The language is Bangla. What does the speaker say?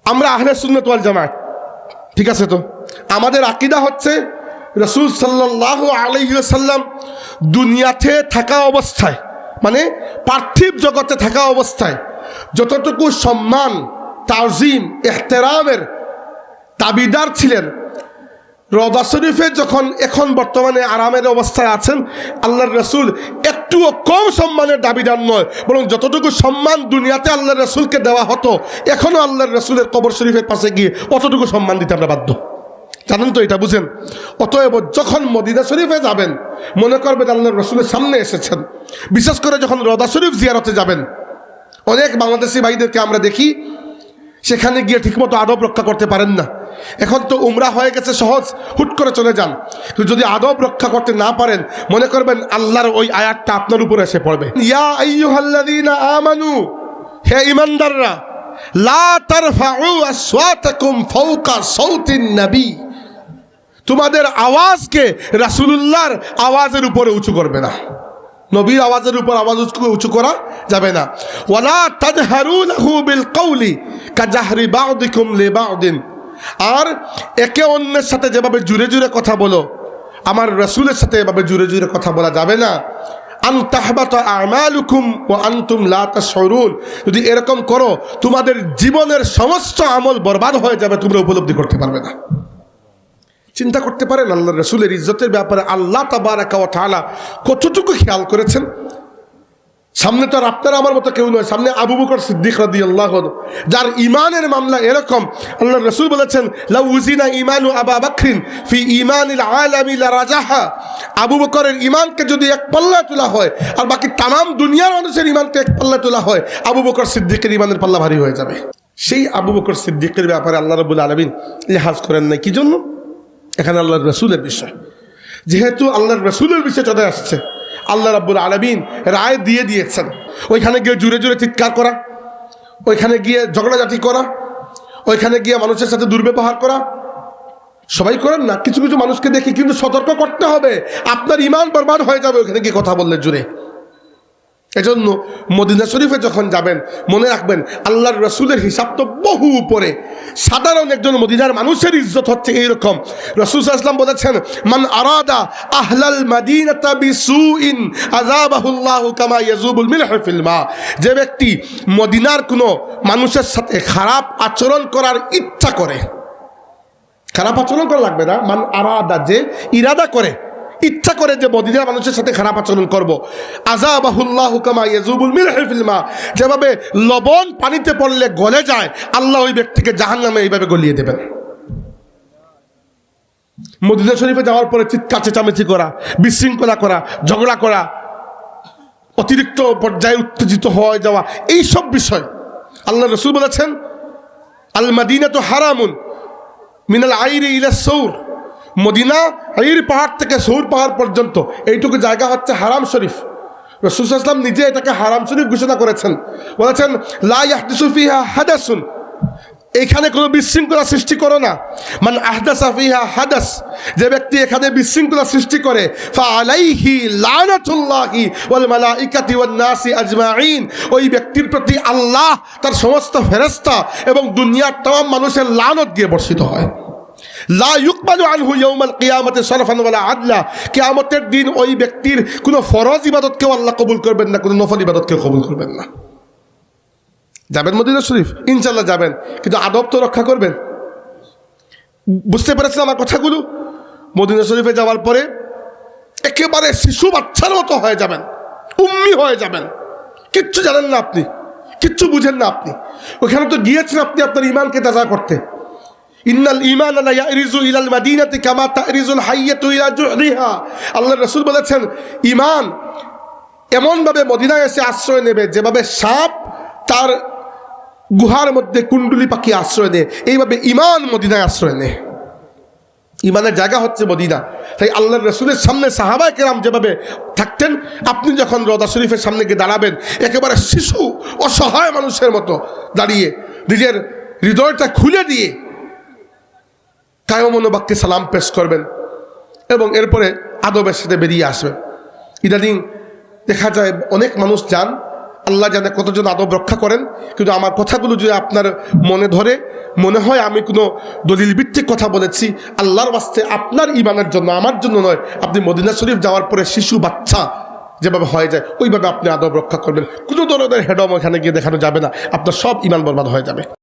আমরা আহলে সুন্নাত ওয়াল জামাত, ঠিক আছে? তো আমাদের আকীদা হচ্ছে রাসূল সাল্লাল্লাহু আলাইহি ওয়াসাল্লাম দুনিয়াতে থাকা অবস্থায়, মানে পার্থিব জগতে থাকা অবস্থায় যতটুকু সম্মান, তাজিম, ইহতেরামের দাবিদার ছিলেন, রওজা শরীফে যখন এখন বর্তমানে আরামের অবস্থায় আছেন, আল্লাহর রাসূল একটুও কম সম্মানের দাবিদার নয়, বরং যতটুকু সম্মান দুনিয়াতে আল্লাহর রাসূলকে দেওয়া হতো, এখনও আল্লাহর রাসূলের কবর শরীফের পাশে গিয়ে অতটুকু সম্মান দিতে আমরা বাধ্য। জানেন তো, এটা বুঝেন? অতএব যখন মদিনা শরীফে যাবেন, মনে করবেন আল্লাহর রাসূলের সামনে এসেছেন। বিশেষ করে যখন রওজা শরীফ জিয়ারতে যাবেন, অনেক বাংলাদেশি ভাইদেরকে আমরা দেখি সেখানে গিয়ে ঠিকমতো আদব রক্ষা করতে পারেন না। এখন তো উমরা হয়ে গেছে সহজ, হুট করে চলে যান। যদি আদব রক্ষা করতে না পারেন, মনে করবেন আল্লাহর ওই আয়াতটা আপনার উপরে এসে পড়বে, ইয়া আইয়ুহাল্লাযীনা আমানু, হে ঈমানদাররা, লা তারফাউ আসওয়াতাকুম ফাওকা সাওতিন নবী, তোমাদের আওয়াজকে রাসূলুল্লাহর আওয়াজের উপরে উঁচু করবে না। নবীর আওয়াজের উপর আওয়াজ উঁচু করা যাবে না। ওয়ালা তাজহারু লাহু বিল কওলি কাজাহরি বা'দিকুম লিবা'দিন, আর একে অন্যের সাথে যেভাবে জুড়ে জুড়ে কথা বলো, আমার রাসূলের সাথে এভাবে জুড়ে জুড়ে কথা বলা যাবে না। আন তাহবাতা আমালুকুম ওয়া আনতুম লা তাশউরুন, যদি এরকম করো তোমাদের জীবনের সমস্ত আমল বরবাদ হয়ে যাবে, তোমরা উপলব্ধি করতে পারবে না। চিন্তা করতে পারেন আল্লাহর রাসূলের ইজ্জতের ব্যাপারে আল্লাহ তাবারাকা ওয়া তাআলা কতটুকু খেয়াল করেছেন। সামনে তো আর আপনার আমার মতো কেউ নয়, সামনে আবু বকর সিদ্দিক রাদিয়াল্লাহু আনহু, যার ঈমানের মামলা এরকম। আল্লাহর রাসূল বলেছেন, লাউ উযিনা ঈমানু আবু বকরিন ফি ঈমানিল আলামি লারাজাহা, আবু বকরের ঈমানকে যদি এক পাল্লায় তোলা হয় আর বাকি तमाम দুনিয়ার মানুষের ঈমানকে এক পাল্লায় তোলা হয়, আবু বকর সিদ্দিকের ঈমানের পাল্লা ভারী হয়ে যাবে। সেই আবু বকর সিদ্দিকের ব্যাপারে আল্লাহ রাব্বুল আলামিন লিহাজ করেন নাই। কি জন্য? এখানে আল্লাহর রাসূলের বিষয়, যেহেতু আল্লাহর রাসূলের বিষয় চলে আসছে, আল্লাহ রাব্বুল আলামিন রায় দিয়ে দিয়েছেন। ওইখানে গিয়ে জুড়ে জুড়ে চিৎকার করা, ওইখানে গিয়ে ঝগড়াঝাটি করা, ওইখানে গিয়ে মানুষের সাথে দুর্ব্যবহার করা সবাই করেন না, কিছু কিছু মানুষকে দেখি। কিন্তু সতর্ক করতে হবে, আপনার ঈমান বরবাদ হয়ে যাবে ওইখানে গিয়ে কথা বললে জুড়ে। এজন্য মদিনা শরীফে যখন যাবেন, মনে রাখবেন আল্লাহর রাসূলের হিসাব তো বহু উপরে। সাধারণ একজন মদিনার মানুষের ইজ্জত হচ্ছে এইরকম। রাসূল সাল্লাল্লাহু আলাইহি ওয়াসাল্লাম বলেছেন, মান আরাদা আহলাল মাদিনাতা বিসুইন আযাবাহুল্লাহু কামা ইয়াযুবুল মিলহু ফিল মা, যে ব্যক্তি মদিনার কোনো মানুষের সাথে খারাপ আচরণ করার ইচ্ছা করে, খারাপ আচরণ করা লাগবে না, মান আরাদা, যে ইরাদা করে, ইচ্ছা করে যে মদিনার মানুষের সাথে খারাপ আচরণ করব, আযাবাহুল্লাহু কামা ইয়াযুবুল মিলহু ফিল মা, যেভাবে লবণ পানিতে পড়লে গলে যায়, আল্লাহ ওই ব্যক্তিকে জাহান্নামে এইভাবে গলিয়ে দেবেন। মদিনা শরীফে যাওয়ার পরে চিৎকার চেঁচামেচি করা, বিশৃঙ্খলা করা, ঝগড়া করা, অতিরিক্ত পর্যায়ে উত্তেজিত হয়ে যাওয়া, এই সব বিষয় আল্লাহ রাসূল বলেছেন, আল মাদিনাতু হারামুন মিনাল আইরি ইলা সৌর, মদিনা আইর পাহাড় থেকে সৌর পাহাড় পর্যন্ত এইটুকু জায়গা হচ্ছে হারাম শরীফ। রাসূল সাল্লাল্লাহু আলাইহি ওয়াসাল্লাম নিজে এটাকে হারাম শরীফ ঘোষণা করেছেন। বলেছেন, লা ইয়াহদিসু ফিহা হাদাসুন, এখানে কোনো বিশৃঙ্খলা সৃষ্টি করো না। মান আহদাসা ফিহা হাদাস, যে ব্যক্তি এখানে বিশৃঙ্খলা সৃষ্টি করে, ফাআলাইহি লানাতুল্লাহি ওয়াল মালাইকাতি ওয়ান নাসি আজমাইন, ওই ব্যক্তির প্রতি আল্লাহ, তার সমস্ত ফেরেশতা এবং দুনিয়ার तमाम মানুষের লানত দিয়ে বর্ষিত হয়। লা ইউকবালু আনহু ইয়াউমাল কিয়ামাতি সারফান ওয়ালা আদলা, কিয়ামতের দিন ওই ব্যক্তির কোনো ফরজ ইবাদতকেও আল্লাহ কবুল করবেন না, কোনো নফল ইবাদতকেও কবুল করবেন না। যাবেন মদিনা শরীফ, ইনশাআল্লাহ যাবেন, কিন্তু আদব তো রক্ষা করবেন। বুঝতে পেরেছেন আমার কথাগুলো? মদিনা শরীফে যাওয়ার পরে একেবারে শিশু বাচ্চার মতো হয়ে যাবেন, উম্মি হয়ে যাবেন, কিচ্ছু জানেন না আপনি, কিচ্ছু বুঝেন না আপনি। ওখানে তো গিয়েছেন আপনি আপনার ঈমানকে তাজা করতে। ইন্নাল ঈমান লা ইয়ারিজু ইলাল মাদিনাতি কামা তারিজুল হাইয়াতু ইলা জুহরিহা, আল্লাহর রাসূল বলেছেন, ঈমান এমনভাবে মদিনায় এসে আশ্রয় নেবে যেভাবে সাপ তার গুহার মধ্যে কুণ্ডুলি পাখি আশ্রয় নেয়, এইভাবে ঈমান মদিনায় আশ্রয় নেয়। ঈমানের জায়গা হচ্ছে মদিনা। তাই আল্লাহর রাসূলের সামনে সাহাবায়ে কেরাম যেভাবে থাকতেন, আপনি যখন রওজা শরীফের সামনে গিয়ে দাঁড়াবেন, একেবারে শিশু অসহায় মানুষের মতো দাঁড়িয়ে নিজের হৃদয়টা খুলে দিয়ে কায়মনোবাক্যে সালাম পেশ করবেন এবং এরপরে আদবের সাথে বেরিয়ে আসবেন। ইদানিং দেখা যায় অনেক মানুষ যান, আল্লাহ জানে কতজন আদব রক্ষা করেন, কিন্তু আমার কথাগুলো যদি আপনার মনে ধরে, মনে হয় আমি কোনো দলিল ভিত্তিক কথা বলেছি, আল্লাহর বাস্তে আপনার ইমানের জন্য, আমার জন্য নয়, আপনি মদিনা শরীফ যাওয়ার পরে শিশু বাচ্চা যেভাবে হয়ে যায় ওইভাবে আপনি আদব রক্ষা করবেন। কোনো ধরনের হেডম ওখানে গিয়ে দেখানো যাবে না, আপনার সব ইমান বরবাদ হয়ে যাবে।